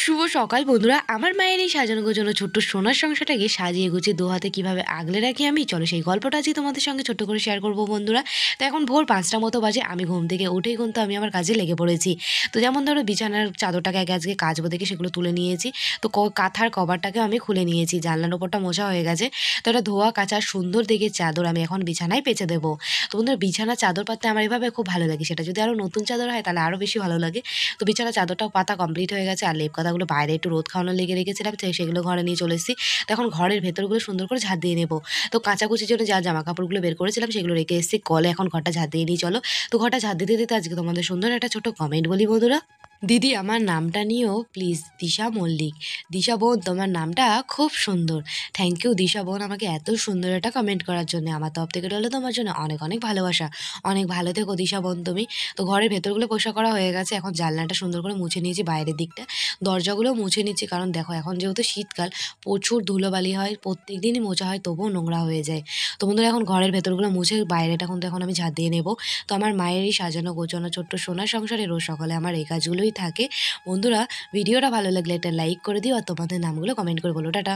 শুভ সকাল বন্ধুরা। আমার মায়ের এই সাজানো গোছানো ছোট্ট সোনার সংসারটাকে সাজিয়ে গুছিয়ে দু হাতে কিভাবে আগলে রাখি আমি, চলো সেই গল্পটা আজকে তোমাদের সঙ্গে ছোট্ট করে শেয়ার করবো বন্ধুরা। তো এখন ভোর ৫টা মতো বাজে, আমি ঘুম থেকে উঠেই কিন্তু আমি আমার কাজে লেগে পড়েছি। তো যেমন ধরো বিছানার চাদরটাকে আগে আজকে কাচবো দেখে সেগুলো তুলে নিয়েছি। তো কাঁথার কভারটাকেও আমি খুলে নিয়েছি, জানলার ওপরটা মোছা হয়ে গেছে। তো এটা ধোয়া কাচা সুন্দর দেখে চাদর আমি এখন বিছানায় পেঁচে দেবো। তো বন্ধুরা, বিছানার চাদর পাততে আমার এভাবে খুব ভালো লাগে, সেটা যদি আরও নতুন চাদর হয় তাহলে আরও বেশি ভালো লাগে। তো বিছানার চাদরটাও পাতা কমপ্লিট হয়ে গেছে, আর লেপ কাঁথাগুলো বাইরে একটু রোদ খাওয়ানোর লেগে রেখেছিলাম, তো সেগুলো ঘরে নিয়ে চলে এসেছি। তো এখন ঘরের ভেতরগুলো সুন্দর করে ঝাঁট দিয়ে নেবো। তো কাচাকুচির জন্য যা জামা কাপড়গুলো বের করেছিলাম সেগুলো রেখে এসেছি কলে, এখন ঘরটা ঝাঁট দিয়ে নিই চলো। তো ঘরটা ঝাঁট দিতে দিতে আজকে তোমাদের সুন্দর একটা ছোট কমেন্ট বলি বন্ধুরা। দিদি, আমার নামটা নিয়েও প্লিজ, দিশা মল্লিক। দিশা বোন, তোমার নামটা খুব সুন্দর। থ্যাংক ইউ দিশা বোন, আমাকে এত সুন্দর একটা কমেন্ট করার জন্য। আমার তরফ থেকে রইলো তোমার জন্য অনেক অনেক ভালোবাসা। অনেক ভালো থেকো দিশা বোন তুমি। তো ঘরের ভেতরগুলো পরিষ্কার করা হয়ে গেছে, এখন জানলাটা সুন্দর করে মুছে নিয়েছি, বাইরের দিকটা দরজাগুলোও মুছে নিচ্ছি, কারণ দেখো এখন যেহেতু শীতকাল প্রচুর ধুলোবালি হয়, প্রত্যেক দিনই মোছা হয় তবুও নোংরা হয়ে যায়। তো বন্ধুরা, এখন ঘরের ভেতরগুলো মুছে বাইরেটা কিন্তু এখন আমি ঝাঁট দিয়ে নেবো। তো আমার মায়ের এই সাজানো গোছানো ছোট্ট সোনার সংসারে রোজ সকালে আমার এই কাজগুলোই থাকে। বন্ধুরা, ভিডিওটা ভালো লাগলে একটা লাইক করে দিও, আর তোমাদের নামগুলো কমেন্ট করে বলো। টাটা।